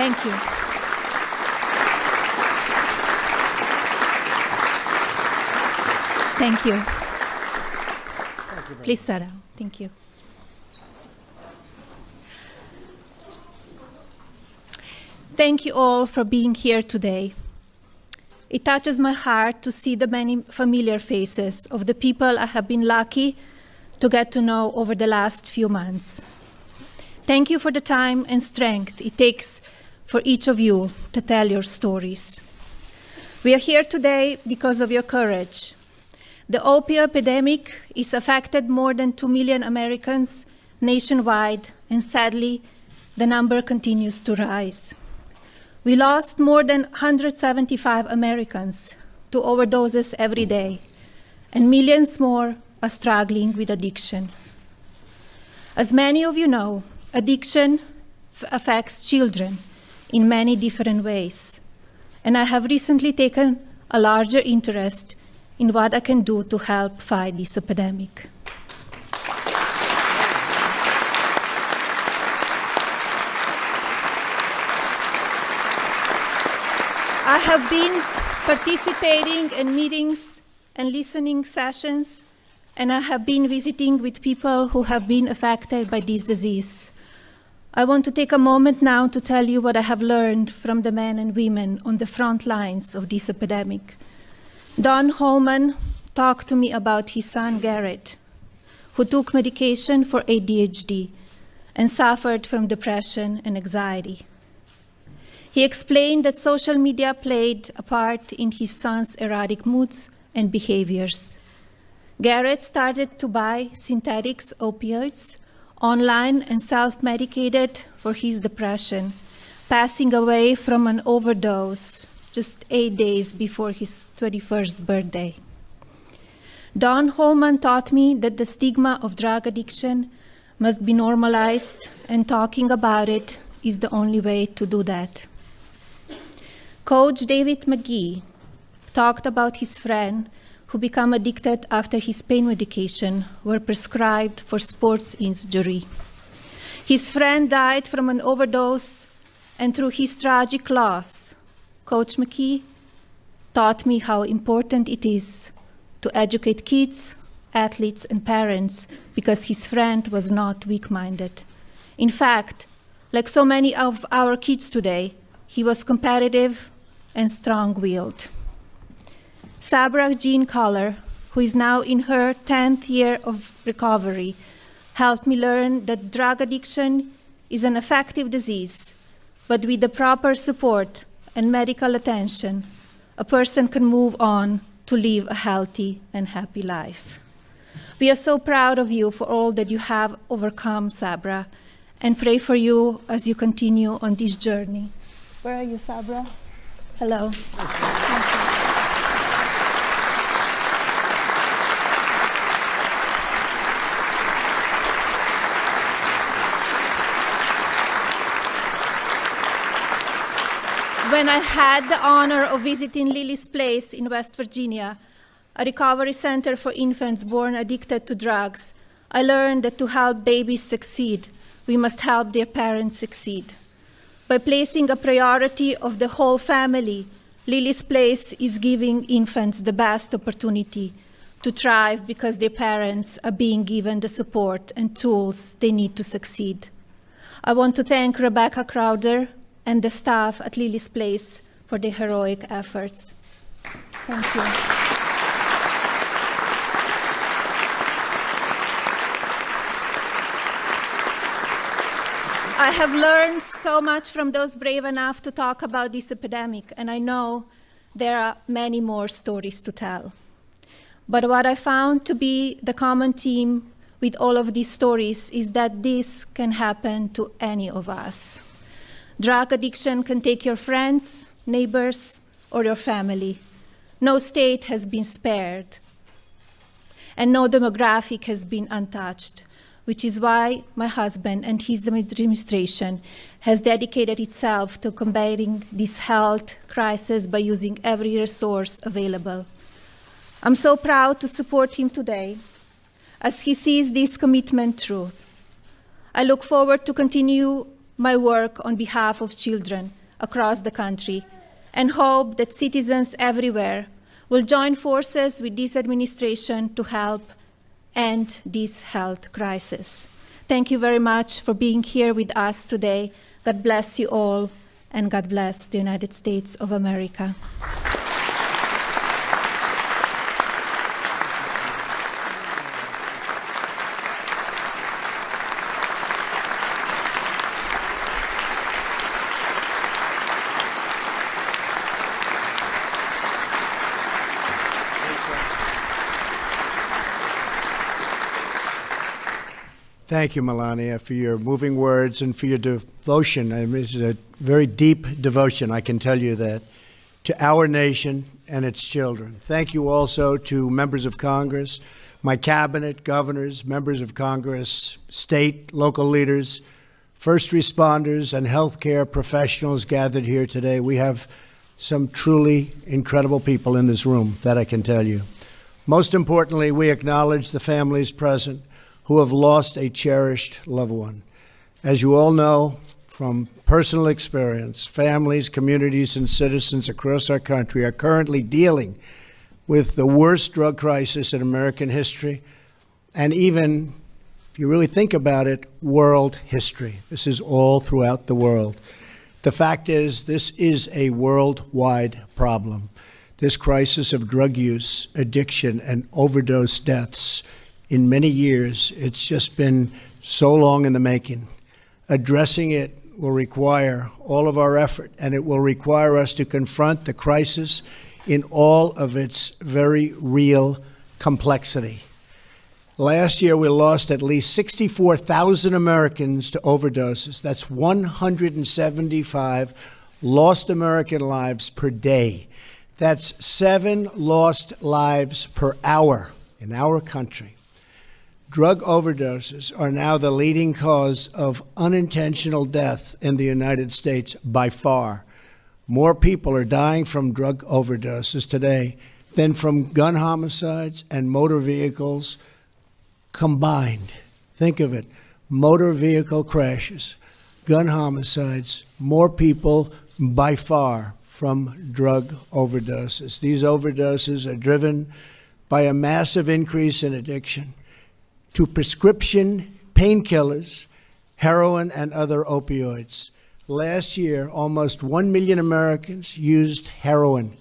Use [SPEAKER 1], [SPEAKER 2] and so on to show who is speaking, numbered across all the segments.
[SPEAKER 1] Thank you. Thank you. Please sit down. Thank you. Thank you all for being here today. It touches my heart to see the many familiar faces of the people I have been lucky to get to know over the last few months. Thank you for the time and strength it takes for each of you to tell your stories. We are here today because of your courage. The opioid epidemic is affected more than 2 million Americans nationwide, and sadly, the number continues to rise. We lost more than 175 Americans to overdoses every day, and millions more are struggling with addiction. As many of you know, addiction affects children in many different ways, and I have recently taken a larger interest in what I can do to help fight this epidemic. I have been participating in meetings and listening sessions, and I have been visiting with people who have been affected by this disease. I want to take a moment now to tell you what I have learned from the men and women on the front lines of this epidemic. Don Holman talked to me about his son Garrett, who took medication for ADHD and suffered from depression and anxiety. He explained that social media played a part in his son's erratic moods and behaviors. Garrett started to buy synthetic opioids online and self-medicated for his depression, passing away from an overdose just 8 days before his 21st birthday. Don Holman taught me that the stigma of drug addiction must be normalized, and talking about it is the only way to do that. Coach David McGee talked about his friend who became addicted after his pain medication were prescribed for sports injury. His friend died from an overdose, and through his tragic loss, Coach McGee taught me how important it is to educate kids, athletes, and parents, because his friend was not weak-minded. In fact, like so many of our kids today, he was competitive and strong-willed. Sabra Jean Collar, who is now in her 10th year of recovery, helped me learn that drug addiction is an effective disease, but with the proper support and medical attention, a person can move on to live a healthy and happy life. We are so proud of you for all that you have overcome, Sabra, and pray for you as you continue on this journey. Where are you, Sabra? Hello. When I had the honor of visiting Lily's Place in West Virginia, a recovery center for infants born addicted to drugs, I learned that to help babies succeed, we must help their parents succeed. By placing a priority of the whole family, Lily's Place is giving infants the best opportunity to thrive because their parents are being given the support and tools they need to succeed. I want to thank Rebecca Crowder and the staff at Lily's Place for their heroic efforts. Thank you. I have learned so much from those brave enough to talk about this epidemic, and I know there are many more stories to tell. But what I found to be the common theme with all of these stories is that this can happen to any of us. Drug addiction can take your friends, neighbors, or your family. No state has been spared, and no demographic has been untouched, which is why my husband and his administration has dedicated itself to combating this health crisis by using every resource available. I'm so proud to support him today as he sees this commitment through. I look forward to continue my work on behalf of children across the country and hope that citizens everywhere will join forces with this administration to help end this health crisis. Thank you very much for being here with us today. God bless you all, and God bless the United States of America.
[SPEAKER 2] Thank you, Melania, for your moving words and for your devotion. I mean, it's a very deep devotion, I can tell you that, to our nation and its children. Thank you also to members of Congress, my cabinet, governors, members of Congress, state, local leaders, first responders, and healthcare professionals gathered here today. We have some truly incredible people in this room, that I can tell you. Most importantly, we acknowledge the families present who have lost a cherished loved one. As you all know from personal experience, families, communities, and citizens across our country are currently dealing with the worst drug crisis in American history, and even, if you really think about it, world history. This is all throughout the world. The fact is, this is a worldwide problem. This crisis of drug use, addiction, and overdose deaths, in many years, it's just been so long in the making. Addressing it will require all of our effort, and it will require us to confront the crisis in all of its very real complexity. Last year, we lost at least 64,000 Americans to overdoses. That's 175 lost American lives per day. That's 7 lost lives per hour in our country. Drug overdoses are now the leading cause of unintentional death in the United States by far. More people are dying from drug overdoses today than from gun homicides and motor vehicles combined. Think of it, motor vehicle crashes, gun homicides, more people by far from drug overdoses. These overdoses are driven by a massive increase in addiction to prescription painkillers, heroin, and other opioids. Last year, almost 1 million Americans used heroin,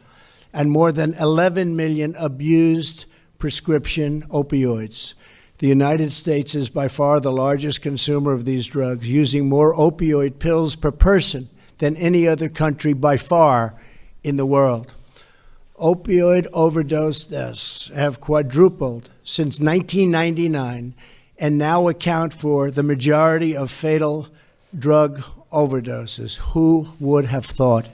[SPEAKER 2] and more than 11 million abused prescription opioids. The United States is by far the largest consumer of these drugs, using more opioid pills per person than any other country by far in the world. Opioid overdose deaths have quadrupled since 1999 and now account for the majority of fatal drug overdoses. Who would have thought?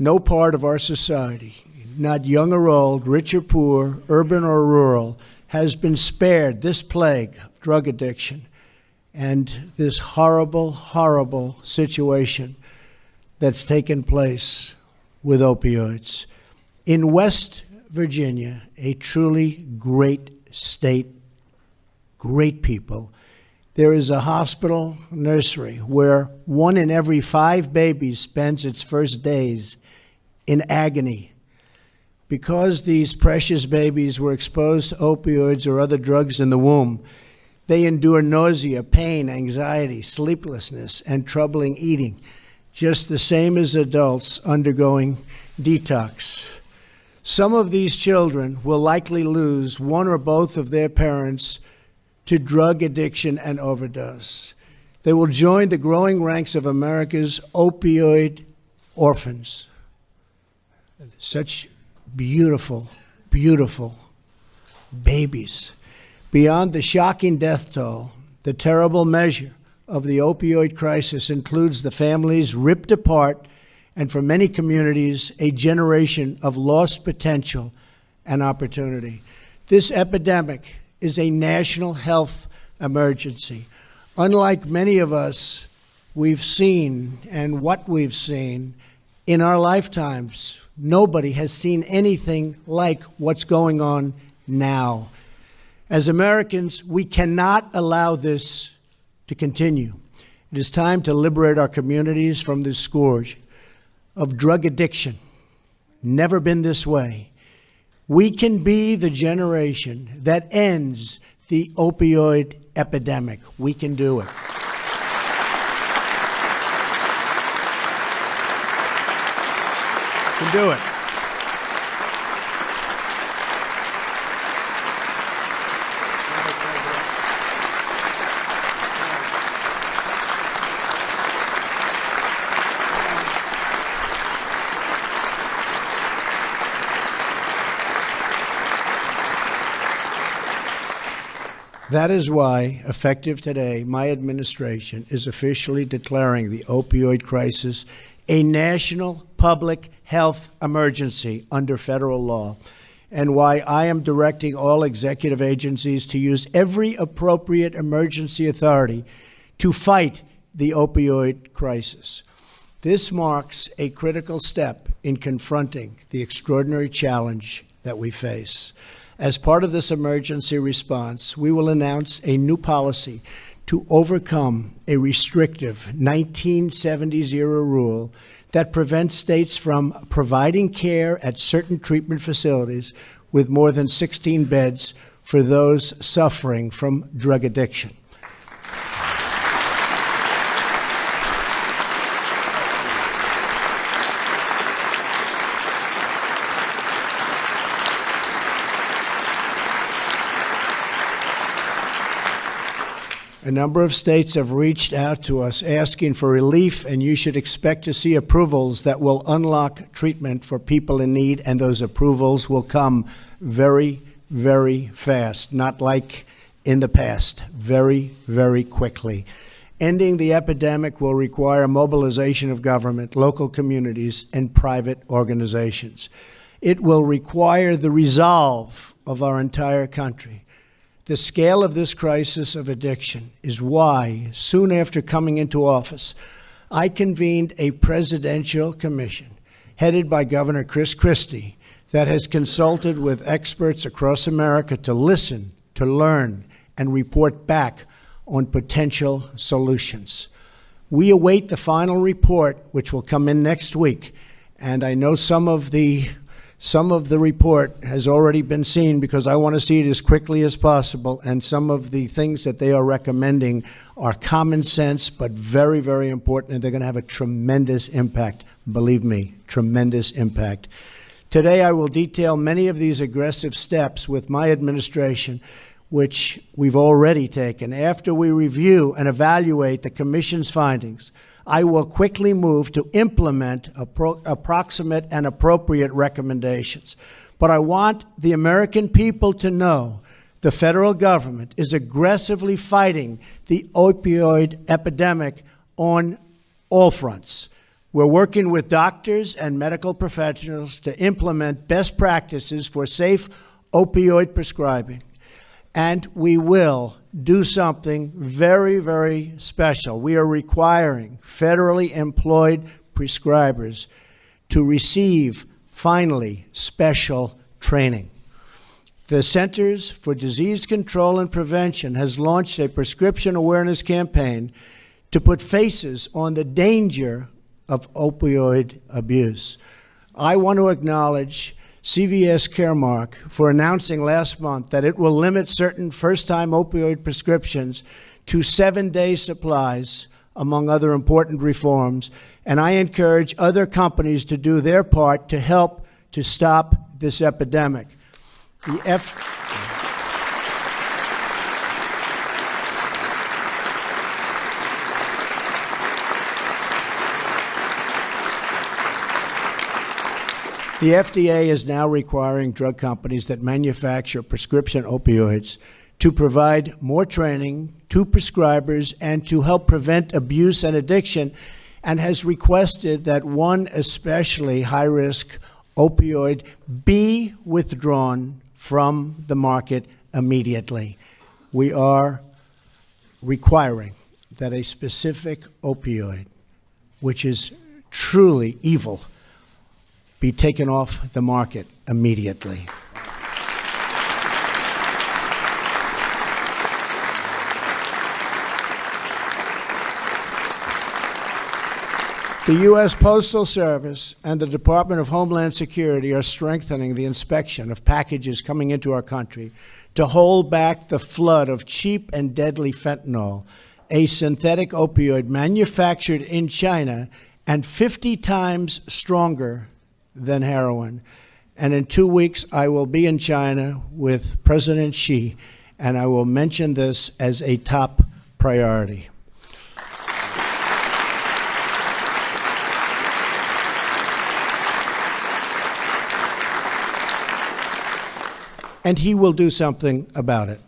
[SPEAKER 2] No part of our society, not young or old, rich or poor, urban or rural, has been spared this plague of drug addiction and this horrible, horrible situation that's taken place with opioids. In West Virginia, a truly great state, great people, there is a hospital nursery where 1 in every 5 babies spends its first days in agony. Because these precious babies were exposed to opioids or other drugs in the womb, they endure nausea, pain, anxiety, sleeplessness, and troubling eating, just the same as adults undergoing detox. Some of these children will likely lose one or both of their parents to drug addiction and overdose. They will join the growing ranks of America's opioid orphans. Such beautiful, beautiful babies. Beyond the shocking death toll, the terrible measure of the opioid crisis includes the families ripped apart and for many communities, a generation of lost potential and opportunity. This epidemic is a national health emergency. Unlike many of us, we've seen and what we've seen in our lifetimes, nobody has seen anything like what's going on now. As Americans, we cannot allow this to continue. It is time to liberate our communities from the scourge of drug addiction. Never been this way. We can be the generation that ends the opioid epidemic. We can do it. We can do it. That is why, effective today, my administration is officially declaring the opioid crisis a national public health emergency under federal law, and why I am directing all executive agencies to use every appropriate emergency authority to fight the opioid crisis. This marks a critical step in confronting the extraordinary challenge that we face. As part of this emergency response, we will announce a new policy to overcome a restrictive 1970s era rule that prevents states from providing care at certain treatment facilities with more than 16 beds for those suffering from drug addiction. A number of states have reached out to us asking for relief, and you should expect to see approvals that will unlock treatment for people in need, and those approvals will come very, very fast, not like in the past, very, very quickly. Ending the epidemic will require mobilization of government, local communities, and private organizations. It will require the resolve of our entire country. The scale of this crisis of addiction is why, soon after coming into office, I convened a presidential commission headed by Governor Chris Christie that has consulted with experts across America to listen, to learn, and report back on potential solutions. We await the final report, which will come in next week, and I know some of the report has already been seen because I want to see it as quickly as possible, and some of the things that they are recommending are common sense but very, very important, and they're going to have a tremendous impact. Believe me, tremendous impact. Today I will detail many of these aggressive steps with my administration, which we've already taken. After we review and evaluate the Commission's findings, I will quickly move to implement approximate and appropriate recommendations. But I want the American people to know the federal government is aggressively fighting the opioid epidemic on all fronts. We're working with doctors and medical professionals to implement best practices for safe opioid prescribing. And we will do something very, very special. We are requiring federally employed prescribers to receive, finally, special training. The Centers for Disease Control and Prevention has launched a prescription awareness campaign to put faces on the danger of opioid abuse. I want to acknowledge CVS Caremark for announcing last month that it will limit certain first-time opioid prescriptions to 7-day supplies, among other important reforms, and I encourage other companies to do their part to help to stop this epidemic. The FDA is now requiring drug companies that manufacture prescription opioids to provide more training to prescribers and to help prevent abuse and addiction, and has requested that one especially high-risk opioid be withdrawn from the market immediately. We are requiring that a specific opioid, which is truly evil, be taken off the market immediately. The U.S. Postal Service and the Department of Homeland Security are strengthening the inspection of packages coming into our country to hold back the flood of cheap and deadly fentanyl, a synthetic opioid manufactured in China and 50 times stronger than heroin. And in 2 weeks, I will be in China with President Xi, and I will mention this as a top priority. And he will do something about it.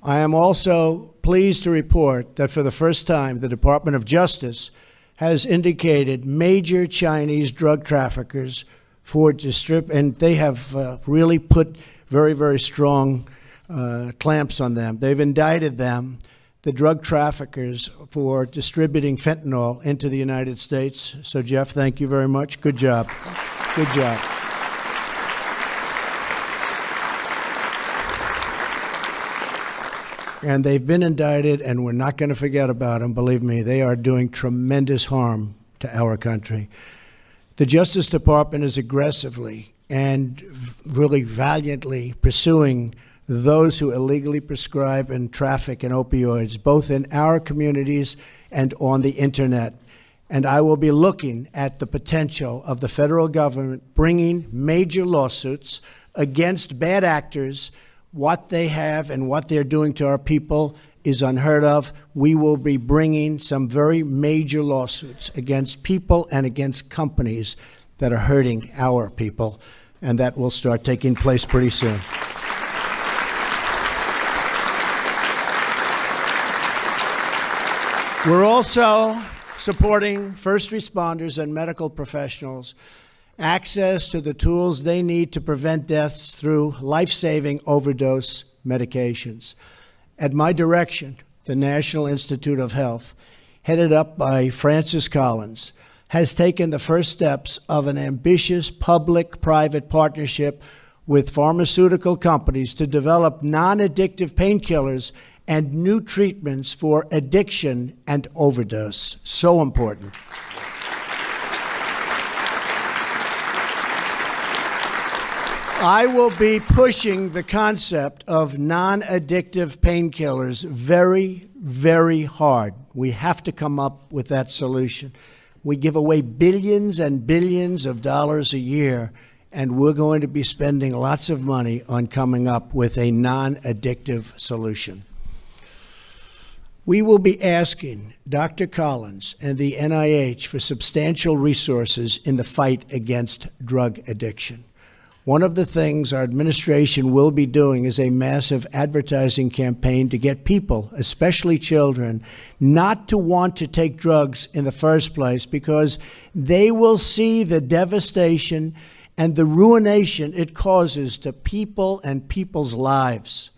[SPEAKER 2] I am also pleased to report that for the first time, the Department of Justice has indicated major Chinese drug traffickers for and they have really put very, very strong clamps on them. They've indicted them, the drug traffickers, for distributing fentanyl into the United States. So, Jeff, thank you very much. Good job. Good job. And they've been indicted, and we're not going to forget about them. Believe me, they are doing tremendous harm to our country. The Justice Department is aggressively and really valiantly pursuing those who illegally prescribe and traffic in opioids, both in our communities and on the internet. And I will be looking at the potential of the federal government bringing major lawsuits against bad actors. What they have and what they're doing to our people is unheard of. We will be bringing some very major lawsuits against people and against companies that are hurting our people, and that will start taking place pretty soon. We're also supporting first responders and medical professionals access to the tools they need to prevent deaths through life-saving overdose medications. At my direction, the National Institute of Health, headed up by Francis Collins, has taken the first steps of an ambitious public-private partnership with pharmaceutical companies to develop non-addictive painkillers and new treatments for addiction and overdose. So important. I will be pushing the concept of non-addictive painkillers very, very hard. We have to come up with that solution. We give away billions and billions of dollars a year, and we're going to be spending lots of money on coming up with a non-addictive solution. We will be asking Dr. Collins and the NIH for substantial resources in the fight against drug addiction. One of the things our administration will be doing is a massive advertising campaign to get people, especially children, not to want to take drugs in the first place, because they will see the devastation and the ruination it causes to people and people's lives.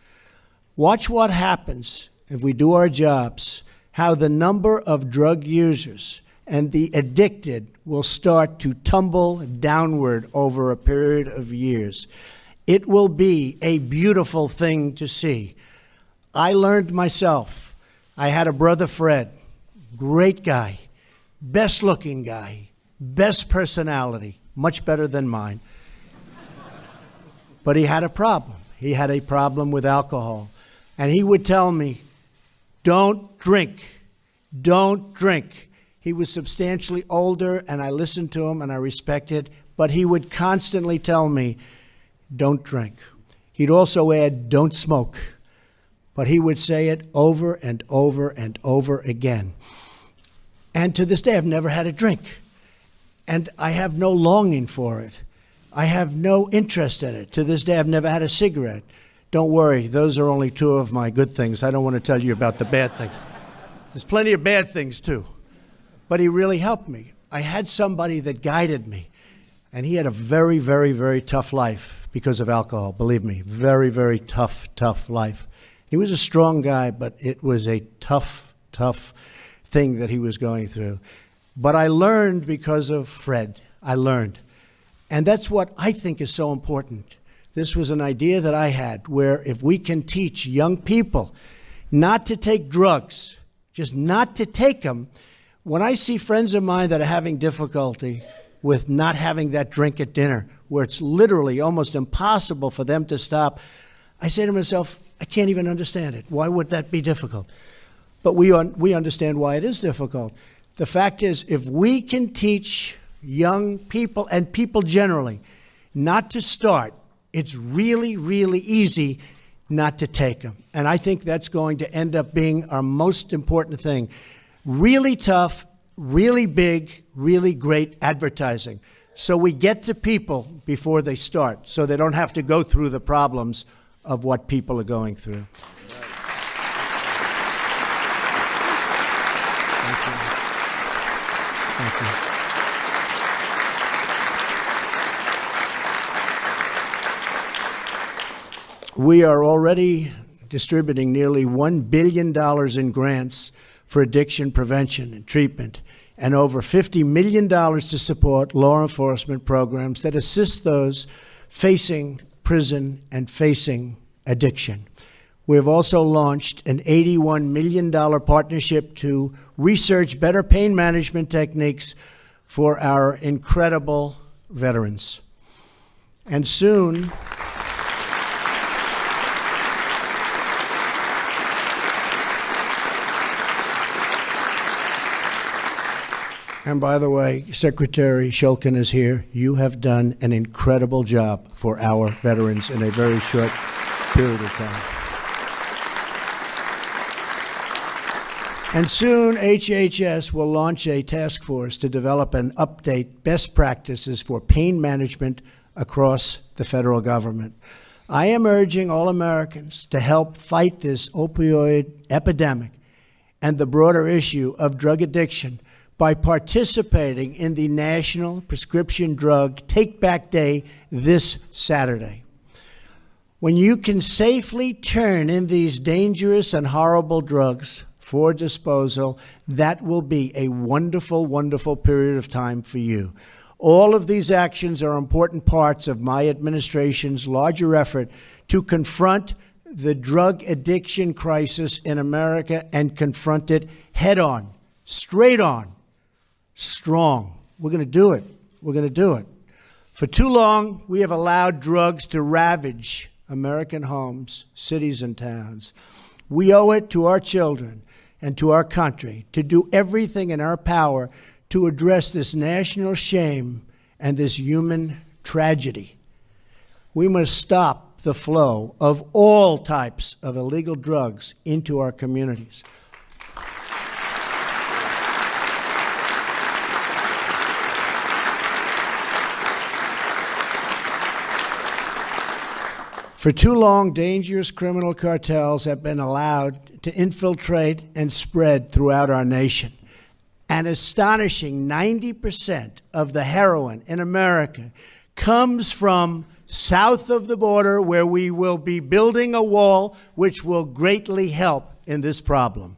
[SPEAKER 2] Watch what happens if we do our jobs, how the number of drug users and the addicted will start to tumble downward over a period of years. It will be a beautiful thing to see. I learned myself. I had a brother, Fred, great guy, best looking guy, best personality, much better than mine. But he had a problem. He had a problem with alcohol. And he would tell me, don't drink, don't drink. He was substantially older, and I listened to him, and I respected, but he would constantly tell me, don't drink. He'd also add, don't smoke. But he would say it over and over and over again. And to this day, I've never had a drink. And I have no longing for it. I have no interest in it. To this day, I've never had a cigarette. Don't worry, those are only two of my good things. I don't want to tell you about the bad things. There's plenty of bad things, too. But he really helped me. I had somebody that guided me, and he had a very, very, very tough life because of alcohol. Believe me, very, very tough, tough life. He was a strong guy, but it was a tough, tough thing that he was going through. But I learned because of Fred. I learned. And that's what I think is so important. This was an idea that I had, where if we can teach young people not to take drugs, just not to take them, When I see friends of mine that are having difficulty with not having that drink at dinner, where it's literally almost impossible for them to stop, I say to myself, I can't even understand it. Why would that be difficult? But we understand why it is difficult. The fact is, if we can teach young people and people generally not to start, it's really, really easy not to take them. And I think that's going to end up being our most important thing. Really tough, really big, really great advertising. So we get to people before they start, so they don't have to go through the problems of what people are going through. Thank you. Thank you. We are already distributing nearly $1 billion in grants for addiction prevention and treatment, and over $50 million to support law enforcement programs that assist those facing prison and facing addiction. We have also launched an $81 million partnership to research better pain management techniques for our incredible veterans. And soon, and by the way, Secretary Shulkin is here. You have done an incredible job for our veterans in a very short period of time. And soon, HHS will launch a task force to develop and update best practices for pain management across the federal government. I am urging all Americans to help fight this opioid epidemic and the broader issue of drug addiction by participating in the National Prescription Drug Take-Back Day this Saturday. When you can safely turn in these dangerous and horrible drugs for disposal, that will be a wonderful, wonderful period of time for you. All of these actions are important parts of my administration's larger effort to confront the drug addiction crisis in America and confront it head on, straight on, strong. We're going to do it. We're going to do it. For too long, we have allowed drugs to ravage American homes, cities, and towns. We owe it to our children and to our country to do everything in our power to address this national shame and this human tragedy. We must stop the flow of all types of illegal drugs into our communities. For too long, dangerous criminal cartels have been allowed to infiltrate and spread throughout our nation. An astonishing 90% of the heroin in America comes from south of the border, where we will be building a wall which will greatly help in this problem.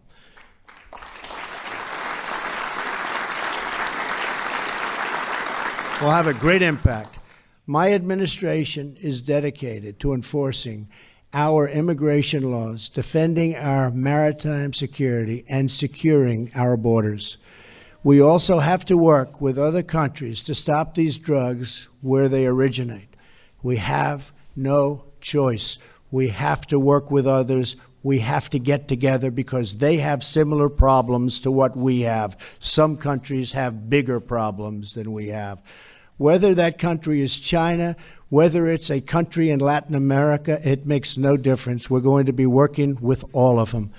[SPEAKER 2] Will have a great impact. My administration is dedicated to enforcing our immigration laws, defending our maritime security, and securing our borders. We also have to work with other countries to stop these drugs where they originate. We have no choice. We have to work with others. We have to get together because they have similar problems to what we have. Some countries have bigger problems than we have. Whether that country is China, whether it's a country in Latin America, it makes no difference. We're going to be working with all of them.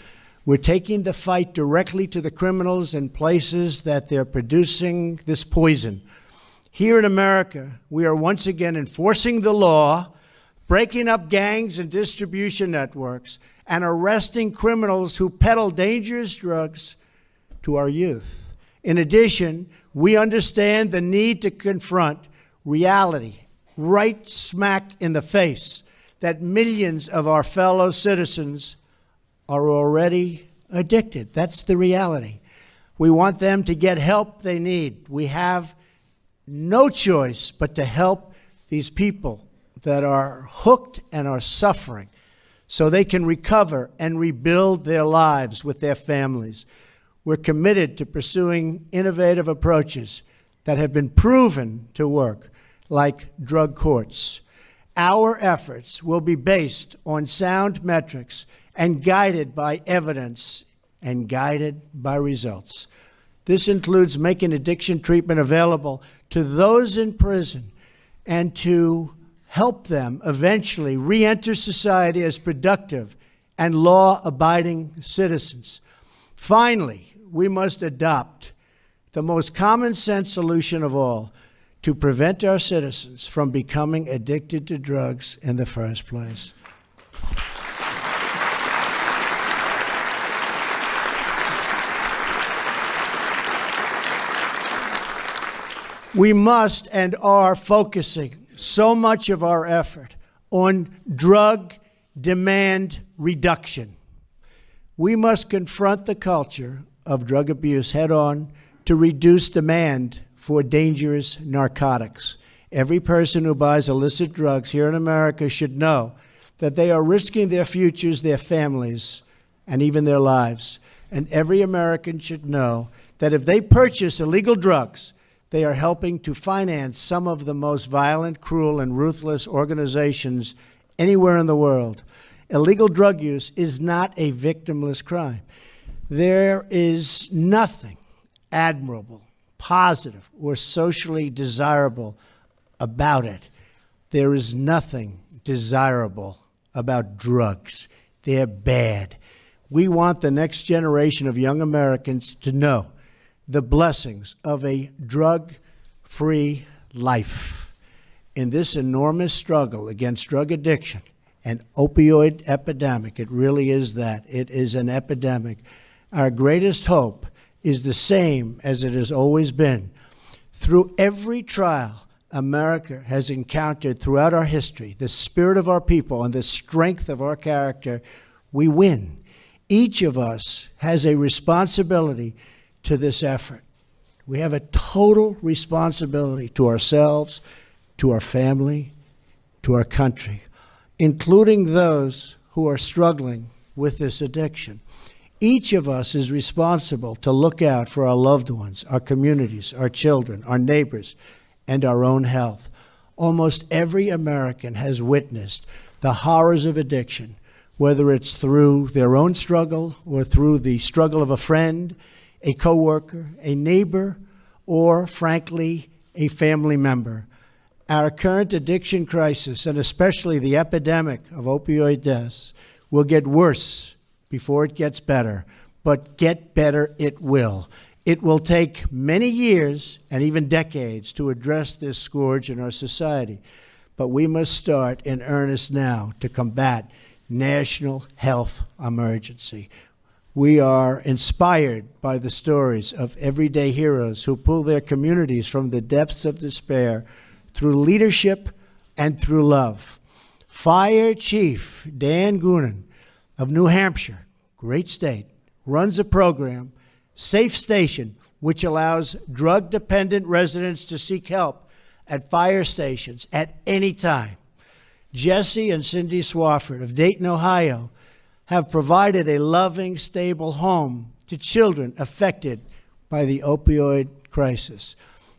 [SPEAKER 2] We're taking the fight directly to the criminals in places that they're producing this poison. Here in America, we are once again enforcing the law, breaking up gangs and distribution networks, and arresting criminals who peddle dangerous drugs to our youth. In addition, we understand the need to confront reality, right smack in the face, that millions of our fellow citizens are already addicted. That's the reality. We want them to get help they need. We have no choice but to help these people that are hooked and are suffering so they can recover and rebuild their lives with their families. We're committed to pursuing innovative approaches that have been proven to work, like drug courts. Our efforts will be based on sound metrics and guided by evidence and guided by results. This includes making addiction treatment available to those in prison and to help them eventually re-enter society as productive and law-abiding citizens. Finally, we must adopt the most common-sense solution of all to prevent our citizens from becoming addicted to drugs in the first place. We must and are focusing so much of our effort on drug demand reduction. We must confront the culture of drug abuse head-on to reduce demand for dangerous narcotics. Every person who buys illicit drugs here in America should know that they are risking their futures, their families, and even their lives. And every American should know that if they purchase illegal drugs, they are helping to finance some of the most violent, cruel, and ruthless organizations anywhere in the world. Illegal drug use is not a victimless crime. There is nothing admirable, positive, or socially desirable about it. There is nothing desirable about drugs. They're bad. We want the next generation of young Americans to know the blessings of a drug-free life. In this enormous struggle against drug addiction and opioid epidemic, it really is that. It is an epidemic. Our greatest hope is the same as it has always been. Through every trial America has encountered throughout our history, the spirit of our people and the strength of our character, we win. Each of us has a responsibility to this effort. We have a total responsibility to ourselves, to our family, to our country, including those who are struggling with this addiction. Each of us is responsible to look out for our loved ones, our communities, our children, our neighbors, and our own health. Almost every American has witnessed the horrors of addiction, whether it's through their own struggle or through the struggle of a friend, a coworker, a neighbor, or, frankly, a family member. Our current addiction crisis, and especially the epidemic of opioid deaths, will get worse before it gets better, but get better it will. It will take many years and even decades to address this scourge in our society, but we must start in earnest now to combat national health emergency. We are inspired by the stories of everyday heroes who pull their communities from the depths of despair through leadership and through love. Fire Chief Dan Goonan of New Hampshire, great state, runs a program, Safe Station, which allows drug-dependent residents to seek help at fire stations at any time. Jesse and Cindy Swafford of Dayton, Ohio, have provided a loving, stable home to children affected by the opioid crisis.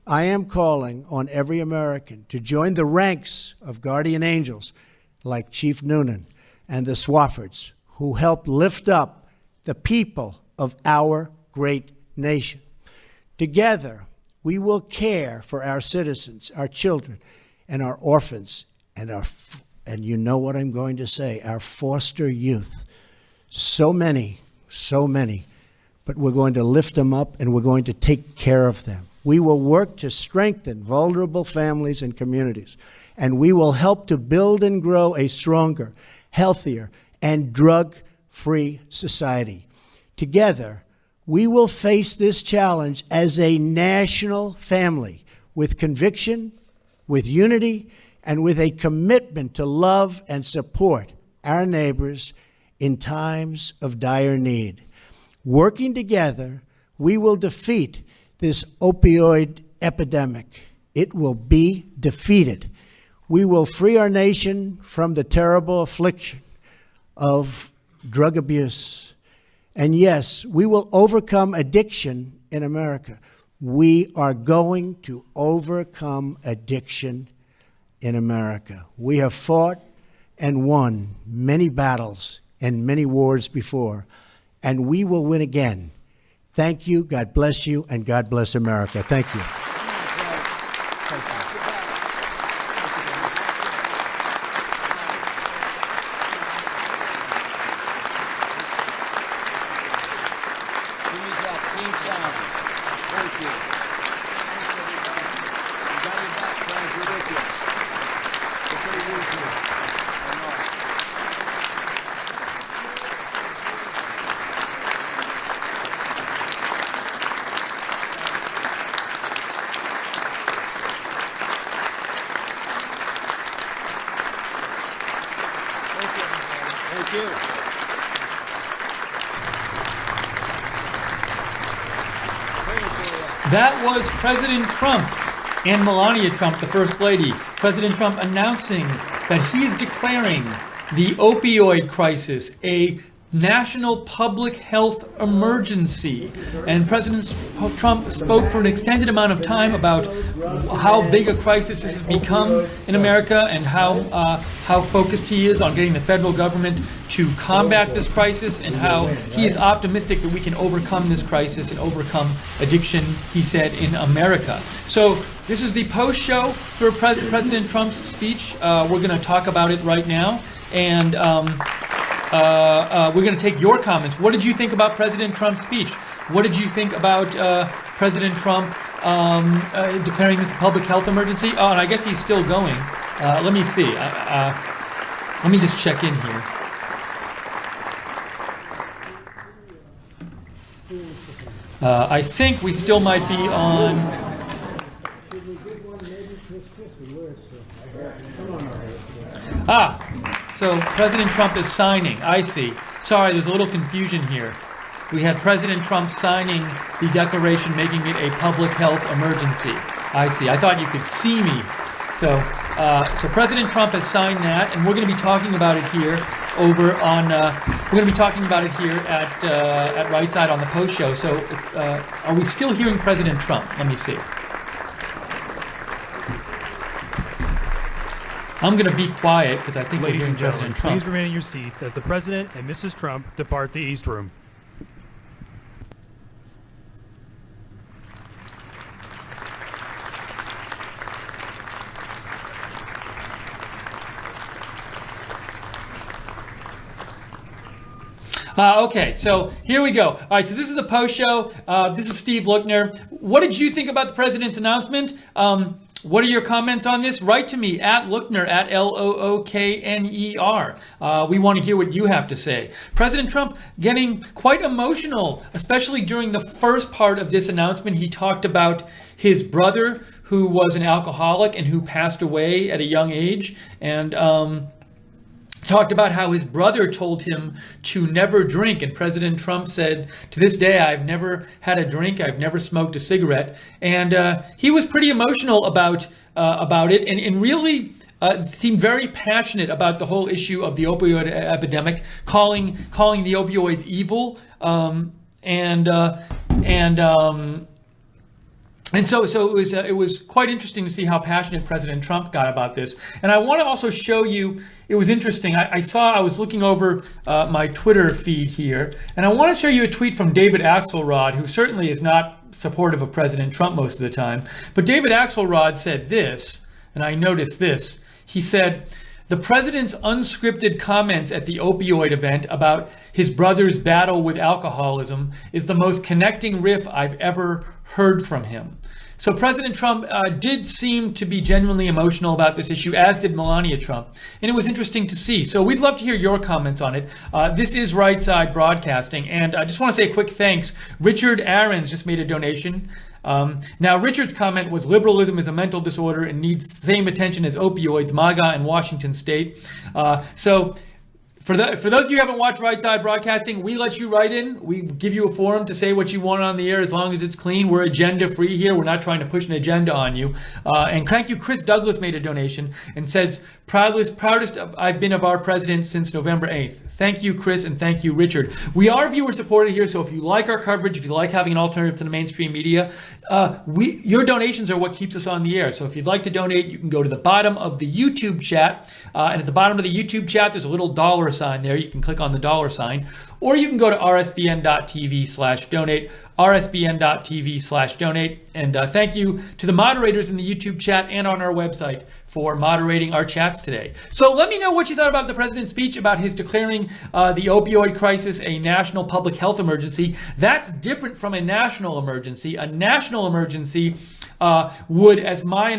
[SPEAKER 2] I am calling on every American to join the ranks of guardian angels like Chief Noonan and the Swaffords, who help lift up the people of our great nation. Together, we will care for our citizens, our children, and our orphans, and you know what I'm going to say, our foster youth. So many, but we're going to lift them up and we're going to take care of them. We will work to strengthen vulnerable families and communities, and we will help to build and grow a stronger, healthier, and drug-free society. Together, we will face this challenge as a national family with conviction, with unity, and with a commitment to love and support our neighbors in times of dire need. Working together, we will defeat this opioid epidemic. It will be defeated. We will free our nation from the terrible affliction of drug abuse, And yes, we will overcome addiction in America. We are going to overcome addiction in America. We have fought and won many battles and many wars before, and we will win again. Thank you, God bless you, and God bless America. Thank you.
[SPEAKER 3] That was President Trump and Melania Trump, the First Lady. President Trump announcing that he is declaring the opioid crisis a national public health emergency. And President Trump spoke for an extended amount of time about how big a crisis this has become in America and how focused he is on getting the federal government to combat this crisis, and how he is optimistic that we can overcome this crisis and overcome addiction, he said, in America. So this is the post show for President Trump's speech. We're going to talk about it right now, and we're going to take your comments. What did you think about President Trump's speech? What did you think about President Trump declaring this a public health emergency? Oh, and I guess he's still going. Let me see. Let me just check in here. I think we still might be on. So President Trump is signing. I see. Sorry, there's a little confusion here. We had President Trump signing the declaration making it a public health emergency. I see. I thought you could see me. So President Trump has signed that, and we're going to be talking about it here over on. We're going to be talking about it here at Right Side on the post show. So, are we still hearing President Trump? Let me see. I'm going to be quiet because I think we're hearing President Trump.
[SPEAKER 4] Please remain in your seats as the President and Mrs. Trump depart the East Room.
[SPEAKER 3] Okay, so here we go. All right, so this is the post show. This is Steve Lookner. What did you think about the president's announcement? What are your comments on this? Write to me at Lookner, at Lookner. We want to hear what you have to say. President Trump getting quite emotional, especially during the first part of this announcement. He talked about his brother, who was an alcoholic and who passed away at a young age, and talked about how his brother told him to never drink. And President Trump said, to this day, I've never had a drink. I've never smoked a cigarette. And he was pretty emotional about it, and really seemed very passionate about the whole issue of the opioid epidemic, calling the opioids evil. And so it was quite interesting to see how passionate President Trump got about this. And I want to also show you, it was interesting. I was looking over my Twitter feed here, and I want to show you a tweet from David Axelrod, who certainly is not supportive of President Trump most of the time. But David Axelrod said this, and I noticed this. He said, the president's unscripted comments at the opioid event about his brother's battle with alcoholism is the most connecting riff I've ever heard from him. So President Trump did seem to be genuinely emotional about this issue, as did Melania Trump. And it was interesting to see. So we'd love to hear your comments on it. This is Right Side Broadcasting. And I just want to say a quick thanks. Richard Aarons just made a donation. Now, Richard's comment was, liberalism is a mental disorder and needs the same attention as opioids, MAGA, and Washington State. For those of you who haven't watched Right Side Broadcasting, we let you write in. We give you a forum to say what you want on the air as long as it's clean. We're agenda free here. We're not trying to push an agenda on you. And thank you. Chris Douglas made a donation and says, Proudest I've been of our president since November 8th. Thank you, Chris, and thank you, Richard. We are viewer supported here, so if you like our coverage, if you like having an alternative to the mainstream media, your donations are what keeps us on the air. So if you'd like to donate, you can go to the bottom of the YouTube chat, and at the bottom of the YouTube chat, there's a little dollar sign there. You can click on the dollar sign, or you can go to rsbn.tv/donate. rsbn.tv/donate. And thank you to the moderators in the YouTube chat and on our website for moderating our chats today. So let me know what you thought about the president's speech about his declaring the opioid crisis a national public health emergency. That's different from a national emergency. A national emergency would, as my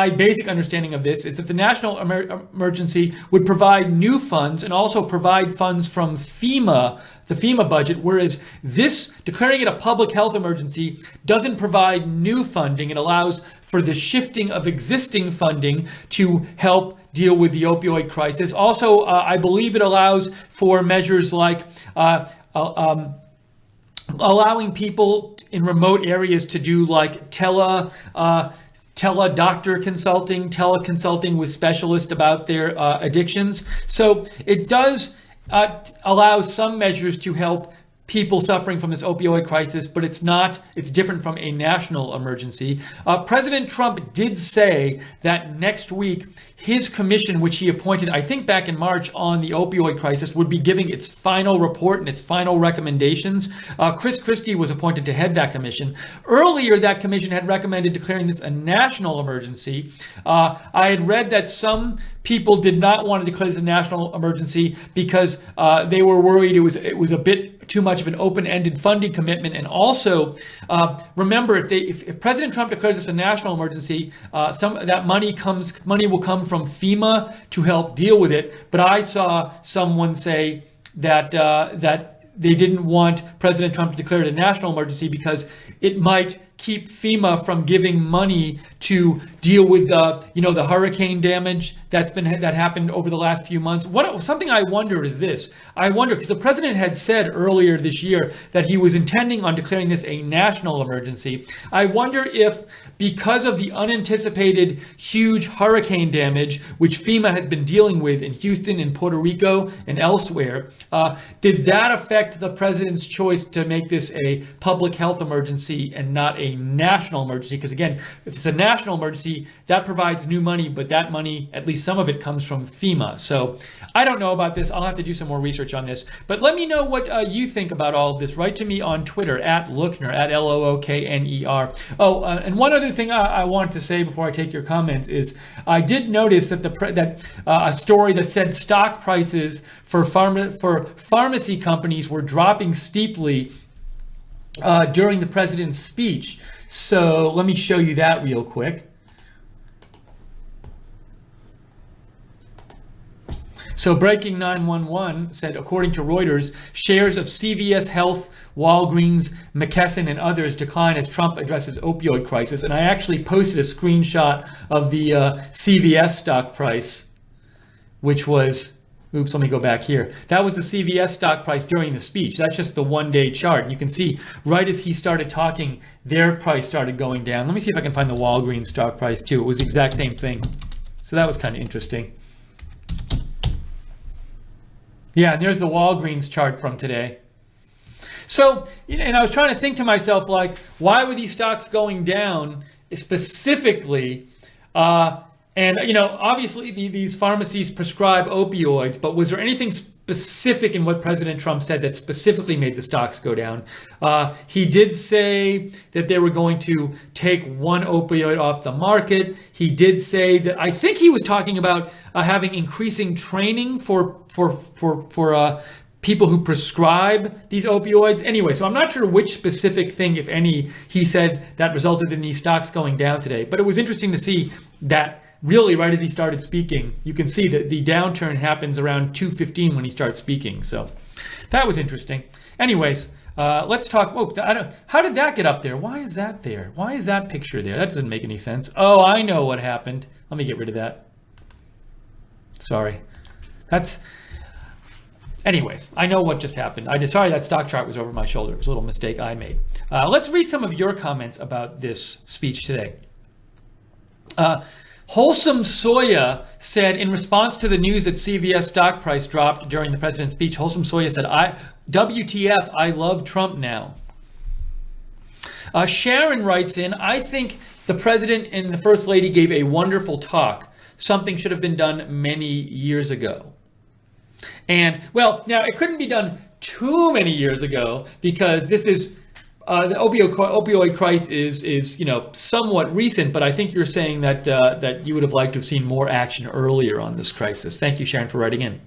[SPEAKER 3] basic understanding of this, is that the national emergency would provide new funds and also provide funds from FEMA, the FEMA budget, whereas this, declaring it a public health emergency, doesn't provide new funding. It allows for the shifting of existing funding to help deal with the opioid crisis. Also, I believe it allows for measures like allowing people in remote areas to do like tele-doctor consulting, teleconsulting with specialists about their addictions. So it does allow some measures to help people suffering from this opioid crisis, but it's different from a national emergency. President Trump did say that next week, his commission, which he appointed, I think back in March, on the opioid crisis, would be giving its final report and its final recommendations. Chris Christie was appointed to head that commission. Earlier, that commission had recommended declaring this a national emergency. I had read that some people did not want to declare this a national emergency because they were worried it was a bit too much of an open-ended funding commitment. And also, remember, if President Trump declares this a national emergency, that money will come from FEMA to help deal with it. But I saw someone say that they didn't want President Trump to declare it a national emergency because it might keep FEMA from giving money to deal with the hurricane damage that happened over the last few months. Something I wonder is this. I wonder, because the president had said earlier this year that he was intending on declaring this a national emergency. I wonder if, because of the unanticipated huge hurricane damage, which FEMA has been dealing with in Houston and Puerto Rico and elsewhere, did that affect the president's choice to make this a public health emergency and not a national emergency? Because again, if it's a national emergency, that provides new money, but that money, at least some of it, comes from FEMA. So I don't know about this. I'll have to do some more research on this. But let me know what you think about all of this. Write to me on Twitter at Lookner, at Lookner. Oh, and one other thing I want to say before I take your comments is I did notice that a story that said stock prices for pharmacy companies were dropping steeply during the president's speech. So let me show you that real quick. So Breaking 911 said, according to Reuters, shares of CVS Health, Walgreens, McKesson, and others decline as Trump addresses opioid crisis. And I actually posted a screenshot of the CVS stock price, which was, oops, let me go back here. That was the CVS stock price during the speech. That's just the one-day chart. You can see right as he started talking, their price started going down. Let me see if I can find the Walgreens stock price too. It was the exact same thing. So that was kind of interesting. Yeah, and there's the Walgreens chart from today. So, and I was trying to think to myself, like, why were these stocks going down specifically? And, obviously these pharmacies prescribe opioids, but was there anything specific in what President Trump said that specifically made the stocks go down? He did say that they were going to take one opioid off the market. He did say that, I think he was talking about having increasing training for people who prescribe these opioids. Anyway, so I'm not sure which specific thing, if any, he said that resulted in these stocks going down today. But it was interesting to see that really right as he started speaking, you can see that the downturn happens around 2:15 when he starts speaking. So that was interesting. Anyways, let's talk. How did that get up there? Why is that there? Why is that picture there? That doesn't make any sense. Oh, I know what happened. Let me get rid of that. Sorry. Anyways, I know what just happened. Sorry that stock chart was over my shoulder. It was a little mistake I made. Let's read some of your comments about this speech today. Wholesome Soya said, in response to the news that CVS stock price dropped during the president's speech, Wholesome Soya said, WTF, I love Trump now. Sharon writes in, I think the president and the first lady gave a wonderful talk. Something should have been done many years ago. And, well, now it couldn't be done too many years ago because this is the opioid crisis is somewhat recent, but I think you're saying that that you would have liked to have seen more action earlier on this crisis. Thank you, Sharon, for writing in.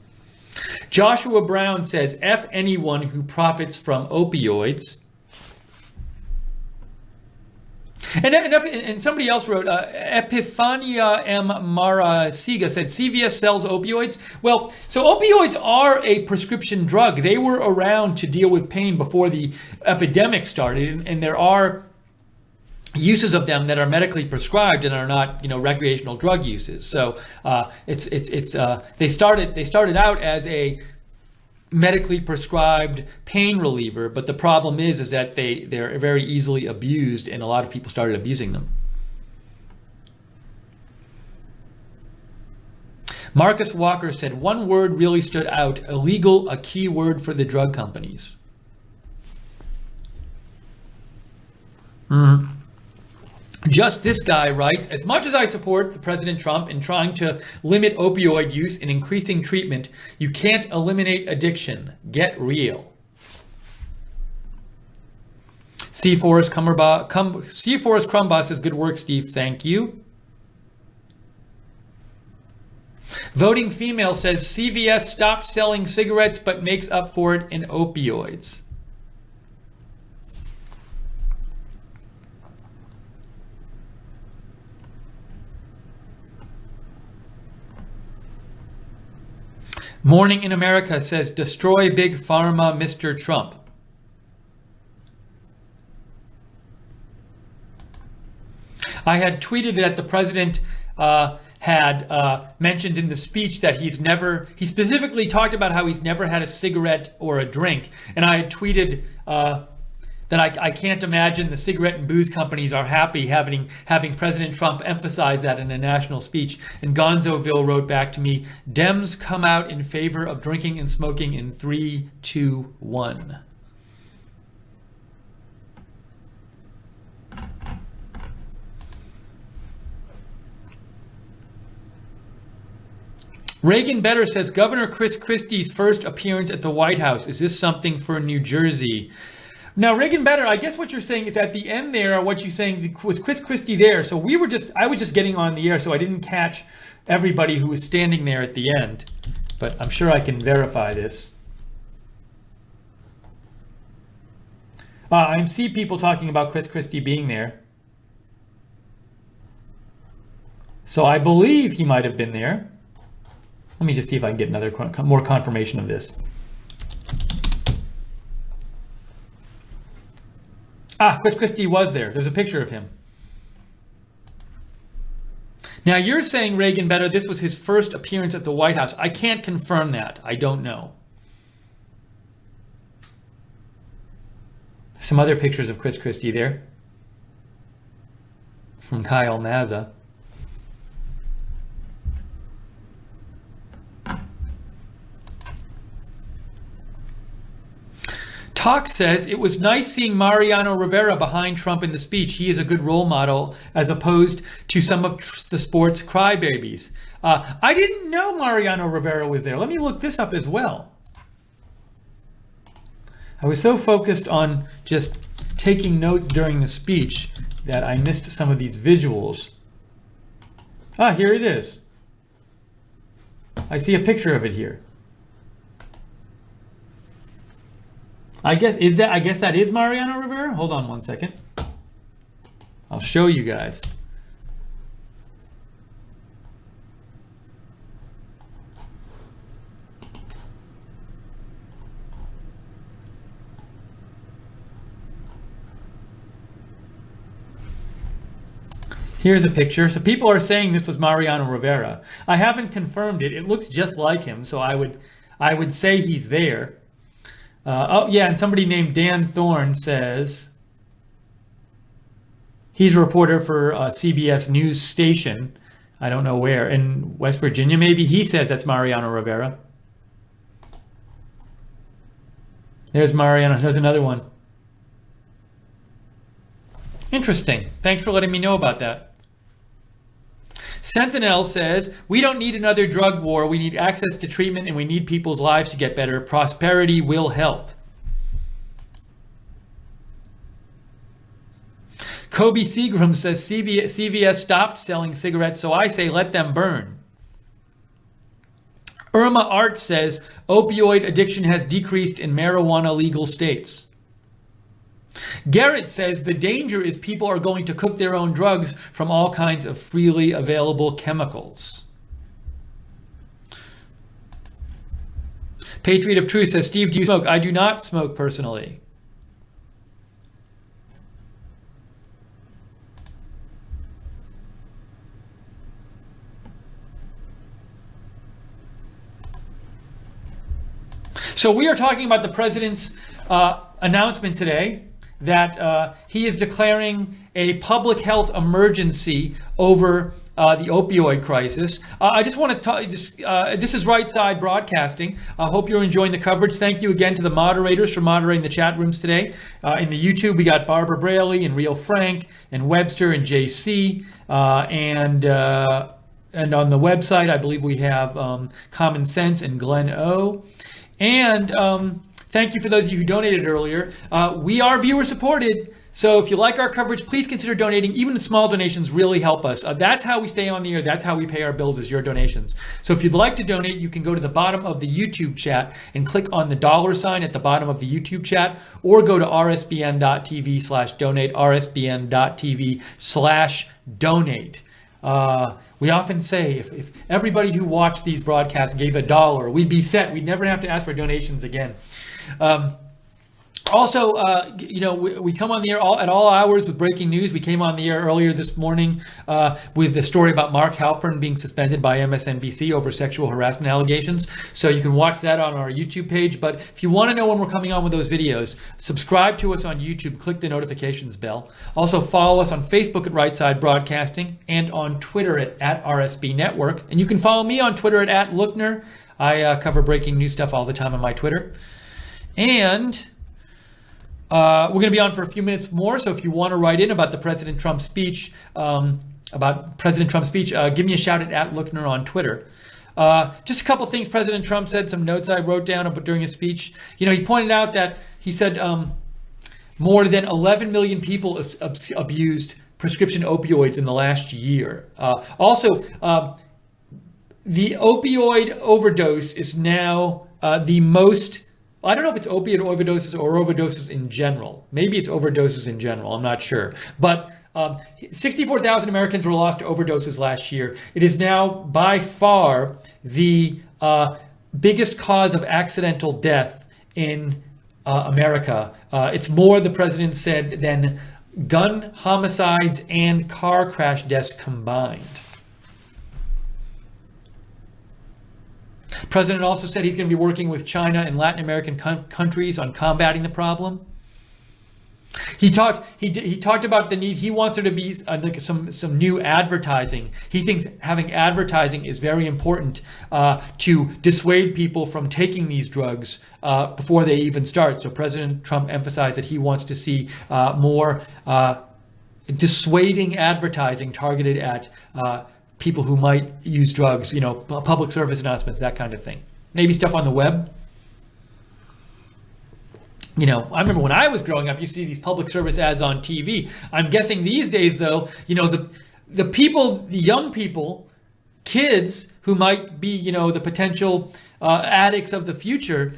[SPEAKER 3] Joshua Brown says, F anyone who profits from opioids. And somebody else wrote, Epifania M. Marasiga said, CVS sells opioids. Well, so opioids are a prescription drug. They were around to deal with pain before the epidemic started, and there are uses of them that are medically prescribed and are not, recreational drug uses. So they started out as a medically prescribed pain reliever, but the problem is that they're very easily abused, and a lot of people started abusing them. Marcus Walker said, one word really stood out: illegal, a key word for the drug companies. Just This Guy writes, as much as I support the President Trump in trying to limit opioid use and increasing treatment, you can't eliminate addiction. Get real. C. Forrest Crumbaugh says, good work, Steve. Thank you. Voting Female says, CVS stopped selling cigarettes but makes up for it in opioids. Morning in America says, destroy Big Pharma, Mr. Trump. I had tweeted that the president had mentioned in the speech that he specifically talked about how he's never had a cigarette or a drink. And I had tweeted that I can't imagine the cigarette and booze companies are happy having President Trump emphasize that in a national speech. And Gonzoville wrote back to me, Dems come out in favor of drinking and smoking in 3, 2, 1. Reagan Better says, Governor Chris Christie's first appearance at the White House. Is this something for New Jersey? Now, Reagan Better, I guess what you're saying is at the end there, what you're saying was Chris Christie there. So I was just getting on the air, so I didn't catch everybody who was standing there at the end. But I'm sure I can verify this. I see people talking about Chris Christie being there. So I believe he might have been there. Let me just see if I can get more confirmation of this. Chris Christie was there. There's a picture of him. Now you're saying, Reagan Better, this was his first appearance at the White House. I can't confirm that. I don't know. Some other pictures of Chris Christie there. From Kyle Mazza. Talk says, it was nice seeing Mariano Rivera behind Trump in the speech. He is a good role model as opposed to some of the sports crybabies. I didn't know Mariano Rivera was there. Let me look this up as well. I was so focused on just taking notes during the speech that I missed some of these visuals. Here it is. I see a picture of it here. I guess that is Mariano Rivera. Hold on one second. I'll show you guys. Here's a picture. So people are saying this was Mariano Rivera. I haven't confirmed it. It looks just like him, so I would say he's there. Oh yeah, and somebody named Dan Thorne says he's a reporter for CBS News Station. I don't know where. In West Virginia, maybe? He says that's Mariano Rivera. There's Mariano. There's another one. Interesting. Thanks for letting me know about that. Sentinel says, we don't need another drug war. We need access to treatment and we need people's lives to get better. Prosperity will help. Kobe Seagram says, CVS stopped selling cigarettes, so I say let them burn. Irma Art says, opioid addiction has decreased in marijuana legal states. Garrett says, the danger is people are going to cook their own drugs from all kinds of freely available chemicals. Patriot of Truth says, Steve, do you smoke? I do not smoke personally. So we are talking about the president's announcement today that he is declaring a public health emergency over the opioid crisis. I just want to talk, this is Right Side Broadcasting. I hope you're enjoying the coverage. Thank you again to the moderators for moderating the chat rooms today. In the YouTube, we got Barbara Braley and Real Frank and Webster and JC and on the website, I believe we have Common Sense and Glenn O. And thank you for those of you who donated earlier. We are viewer supported, so if you like our coverage, please consider donating. Even the small donations really help us. That's how we stay on the air. That's how we pay our bills, is your donations. So if you'd like to donate, you can go to the bottom of the YouTube chat and click on the $ at the bottom of the YouTube chat, or go to rsbn.tv/donate, rsbn.tv/donate. We often say if everybody who watched these broadcasts gave $1, we'd be set. We'd never have to ask for donations again. Also, we come on the air at all hours with breaking news. We came on the air earlier this morning with the story about Mark Halpern being suspended by MSNBC over sexual harassment allegations. So you can watch that on our YouTube page. But if you want to know when we're coming on with those videos, subscribe to us on YouTube. Click the notifications bell. Also follow us on Facebook at Right Side Broadcasting and on Twitter at RSB Network. And you can follow me on Twitter at Lookner. I cover breaking news stuff all the time on my Twitter. And we're going to be on for a few minutes more, so if you want to write in about the President Trump speech, give me a shout at Lookner on Twitter. Just a couple things President Trump said, some notes I wrote down during his speech. He pointed out that he said more than 11 million people abused prescription opioids in the last year. Also, the opioid overdose is now the most... I don't know if it's opiate overdoses or overdoses in general. Maybe it's overdoses in general. I'm not sure. But 64,000 Americans were lost to overdoses last year. It is now by far the biggest cause of accidental death in America. It's more, the president said, than gun homicides and car crash deaths combined. President also said he's going to be working with China and Latin American countries on combating the problem. He talked about the need. He wants there to be like some new advertising. He thinks having advertising is very important to dissuade people from taking these drugs before they even start. So President Trump emphasized that he wants to see more dissuading advertising targeted at people who might use drugs, public service announcements, that kind of thing. Maybe stuff on the web. I remember when I was growing up, you see these public service ads on TV. I'm guessing these days, though, the people, the young people, kids who might be, the potential addicts of the future,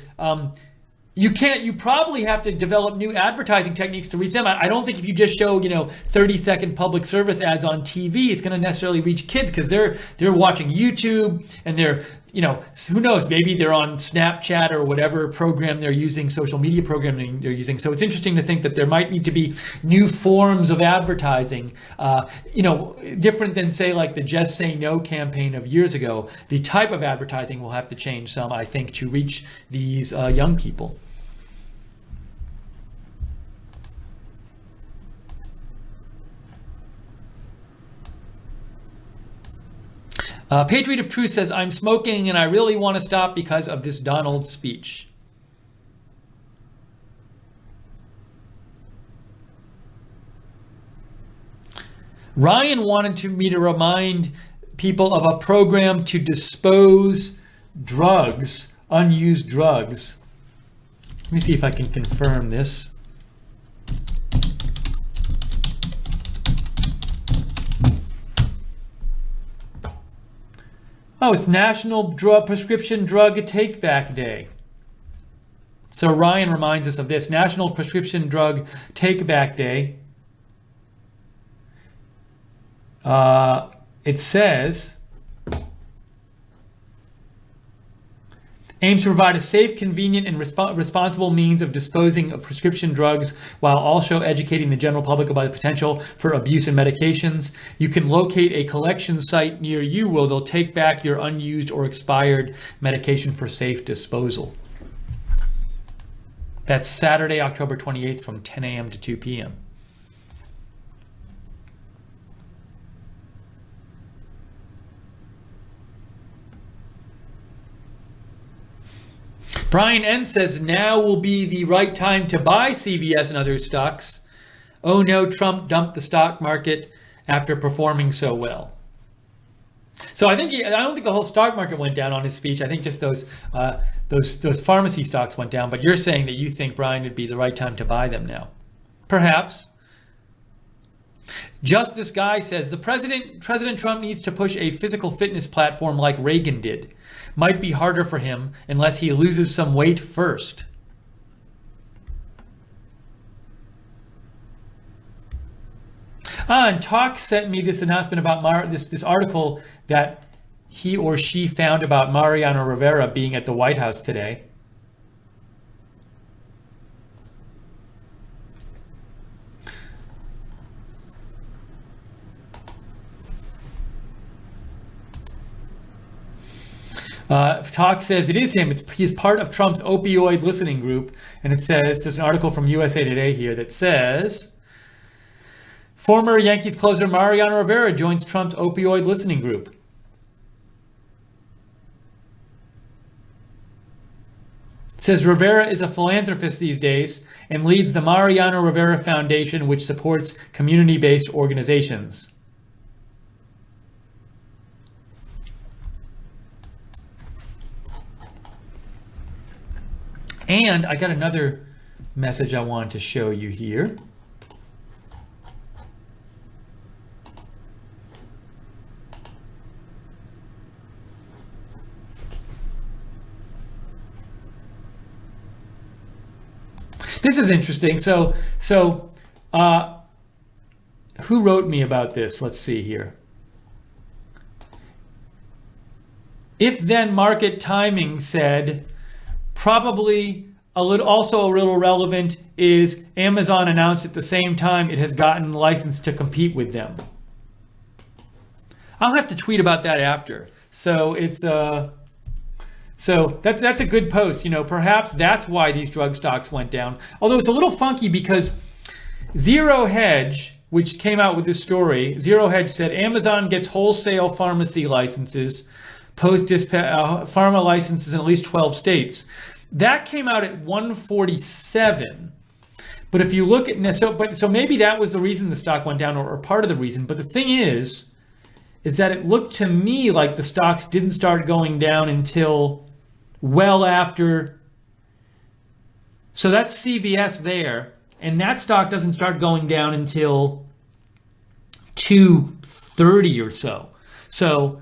[SPEAKER 3] you probably have to develop new advertising techniques to reach them. I don't think if you just show, 30-second public service ads on TV, it's going to necessarily reach kids, because they're watching YouTube and they're, who knows, maybe they're on Snapchat or whatever program they're using, social media programming they're using. So it's interesting to think that there might need to be new forms of advertising, different than, say, like the Just Say No campaign of years ago. The type of advertising will have to change some, I think, to reach these young people. Patriot of Truth says, I'm smoking and I really want to stop because of this Donald speech. Ryan wanted me to remind people of a program to dispose drugs, unused drugs. Let me see if I can confirm this. Oh, it's National Prescription Drug Take-Back Day. So Ryan reminds us of this. National Prescription Drug Take-Back Day. It says, aims to provide a safe, convenient, and responsible means of disposing of prescription drugs while also educating the general public about the potential for abuse in medications. You can locate a collection site near you where they'll take back your unused or expired medication for safe disposal. That's Saturday, October 28th from 10 a.m. to 2 p.m. Brian N says, now will be the right time to buy CVS and other stocks. Oh no, Trump dumped the stock market after performing so well. So I don't think the whole stock market went down on his speech. I think just those pharmacy stocks went down. But you're saying that you think, Brian, would be the right time to buy them now. Perhaps. Just this guy says, President Trump needs to push a physical fitness platform like Reagan did. Might be harder for him unless he loses some weight first. And Talk sent me this announcement about this article that he or she found about Mariano Rivera being at the White House today. Talk says it is him. He's part of Trump's opioid listening group. And it says, there's an article from USA Today here that says, former Yankees closer Mariano Rivera joins Trump's opioid listening group. It says Rivera is a philanthropist these days and leads the Mariano Rivera Foundation, which supports community-based organizations. And I got another message I wanted to show you here. This is interesting. So who wrote me about this? Let's see here. If then market timing said, probably also a little relevant is Amazon announced at the same time it has gotten licensed to compete with them. I'll have to tweet about that after. So it's so that's a good post. Perhaps that's why these drug stocks went down. Although it's a little funky because Zero Hedge, which came out with this story, Zero Hedge said Amazon gets wholesale pharmacy licenses, pharma licenses in at least 12 states. That came out at 147. But if you look at so maybe that was the reason the stock went down, or part of the reason. But the thing is that it looked to me like the stocks didn't start going down until well after. So that's CVS there, and that stock doesn't start going down until 2:30 or so. So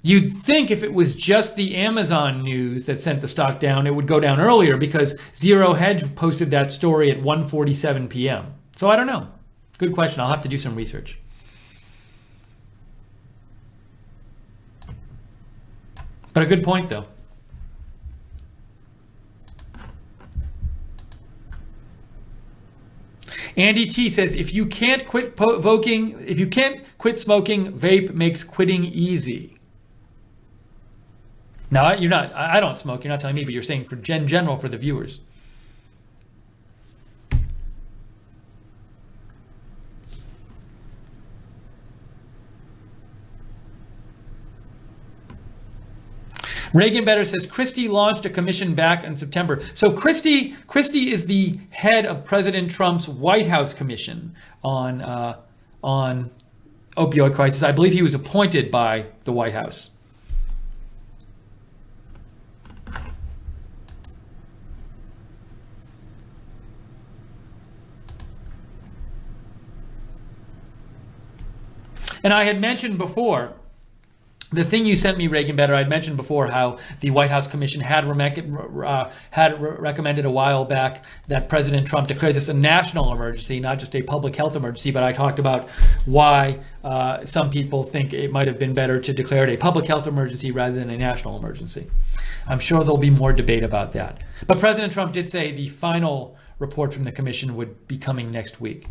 [SPEAKER 3] you'd think if it was just the Amazon news that sent the stock down, it would go down earlier because Zero Hedge posted that story at 1:47 p.m. So I don't know. Good question. I'll have to do some research. But a good point, though. Andy T says, if you can't quit smoking, vape makes quitting easy. No, you're not. I don't smoke. You're not telling me, but you're saying for general for the viewers. Reagan Better says Christie launched a commission back in September. So Christie is the head of President Trump's White House commission on opioid crisis. I believe he was appointed by the White House. And I had mentioned before, the thing you sent me, Reagan Better, I'd mentioned before how the White House Commission had recommended a while back that President Trump declare this a national emergency, not just a public health emergency. But I talked about why some people think it might have been better to declare it a public health emergency rather than a national emergency. I'm sure there'll be more debate about that. But President Trump did say the final report from the commission would be coming next week.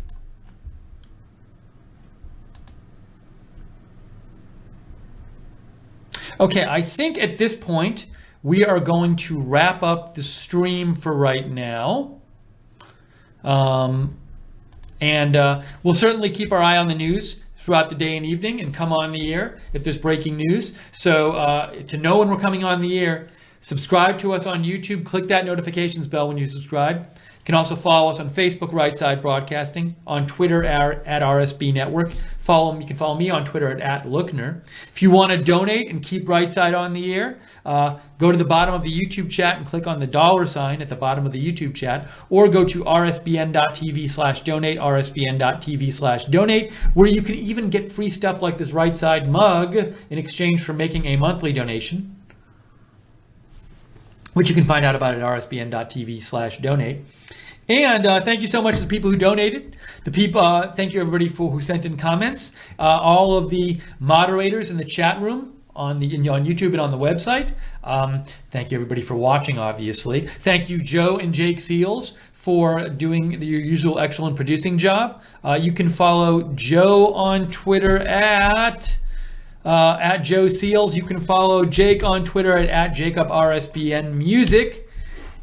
[SPEAKER 3] Okay, I think at this point, we are going to wrap up the stream for right now. We'll certainly keep our eye on the news throughout the day and evening and come on the air if there's breaking news. So to know when we're coming on the air, subscribe to us on YouTube. Click that notifications bell when you subscribe. You can also follow us on Facebook, Right Side Broadcasting, on Twitter at RSB Network. You can follow me on Twitter at Lookner. If you want to donate and keep Right Side on the air, go to the bottom of the YouTube chat and click on the $ at the bottom of the YouTube chat, or go to rsbn.tv/donate, rsbn.tv/donate, where you can even get free stuff like this Right Side mug in exchange for making a monthly donation, which you can find out about at rsbn.tv/donate. And thank you so much to the people who donated. Thank you everybody who sent in comments. All of the moderators in the chat room on YouTube and on the website. Thank you everybody for watching, obviously. Thank you, Joe and Jake Seals, for doing your usual excellent producing job. You can follow Joe on Twitter at Joe Seals. You can follow Jake on Twitter at JacobRSBNMusic.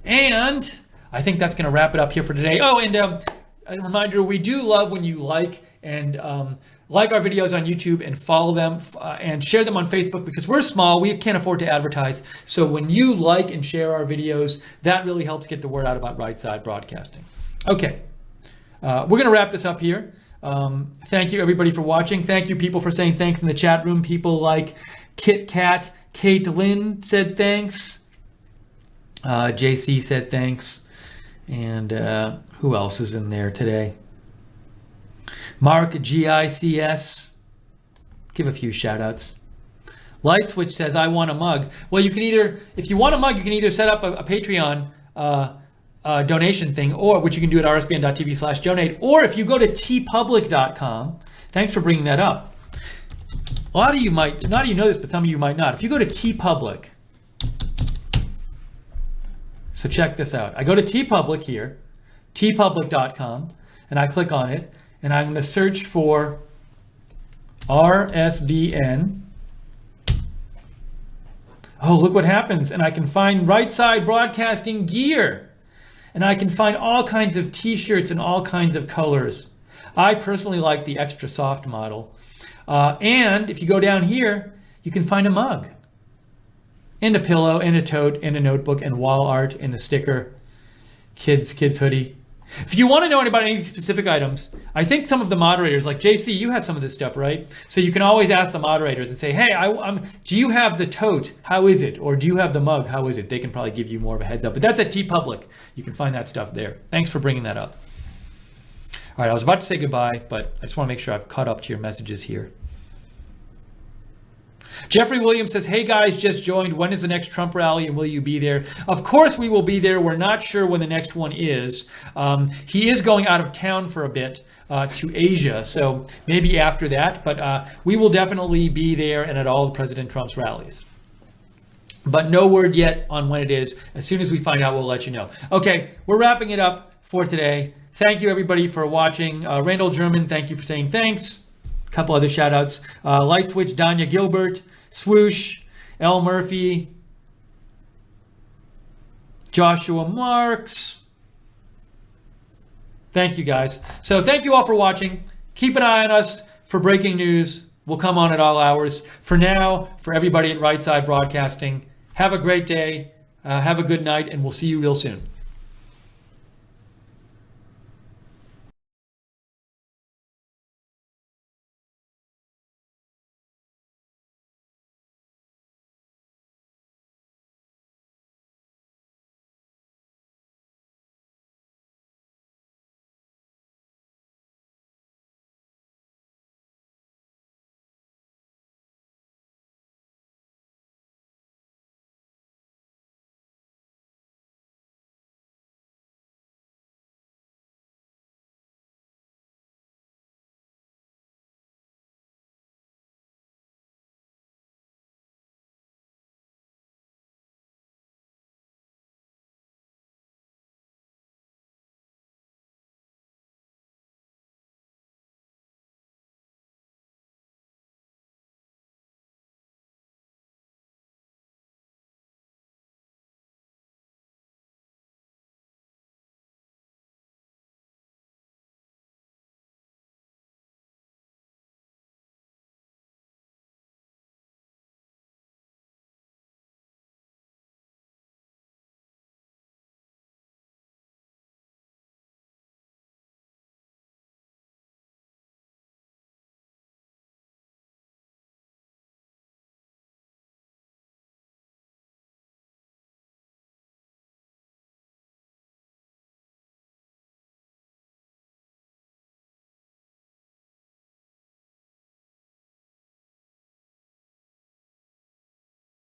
[SPEAKER 3] And I think that's going to wrap it up here for today. Oh, and a reminder, we do love when you like our videos on YouTube and follow them and share them on Facebook, because we're small. We can't afford to advertise. So when you like and share our videos, that really helps get the word out about Right Side Broadcasting. Okay, we're going to wrap this up here. Thank you, everybody, for watching. Thank you, people, for saying thanks in the chat room. People like Kit Kat, Kate Lynn said thanks. JC said thanks. And who else is in there today? Mark GICS. Give a few shout outs. Light Switch says, I want a mug. Well, you can either, if you want a mug, you can either set up a Patreon donation thing, or which you can do at rsbn.tv/donate, or if you go to tpublic.com, thanks for bringing that up. A lot of you might, not of you know this, but some of you might not. If you go to tpublic, so check this out. I go to tpublic here, tpublic.com, and I click on it, and I'm going to search for RSBN. Oh, look what happens. And I can find Right Side Broadcasting gear. And I can find all kinds of t-shirts and all kinds of colors. I personally like the extra soft model. And if you go down here, you can find a mug, and a pillow, and a tote, and a notebook, and wall art, and a sticker, kids hoodie. If you want to know about any specific items, I think some of the moderators, like JC, you have some of this stuff, right? So you can always ask the moderators and say, hey, do you have the tote? How is it? Or do you have the mug? How is it? They can probably give you more of a heads up. But that's at tpublic. You can find that stuff there. Thanks for bringing that up. All right, I was about to say goodbye, but I just want to make sure I've caught up to your messages here. Jeffrey Williams says, hey guys, just joined. When is the next Trump rally and will you be there? Of course we will be there. We're not sure when the next one is. He is going out of town for a bit to Asia, so maybe after that. But we will definitely be there and at all of President Trump's rallies. But no word yet on when it is. As soon as we find out, we'll let you know. Okay, we're wrapping it up for today. Thank you everybody for watching. Randall German, thank you for saying thanks. Couple other shout outs. Light Switch, Danya Gilbert, Swoosh, L. Murphy, Joshua Marks. Thank you guys. So thank you all for watching. Keep an eye on us for breaking news. We'll come on at all hours. For now, for everybody at Right Side Broadcasting, Have a great day. Have a good night, and we'll see you real soon.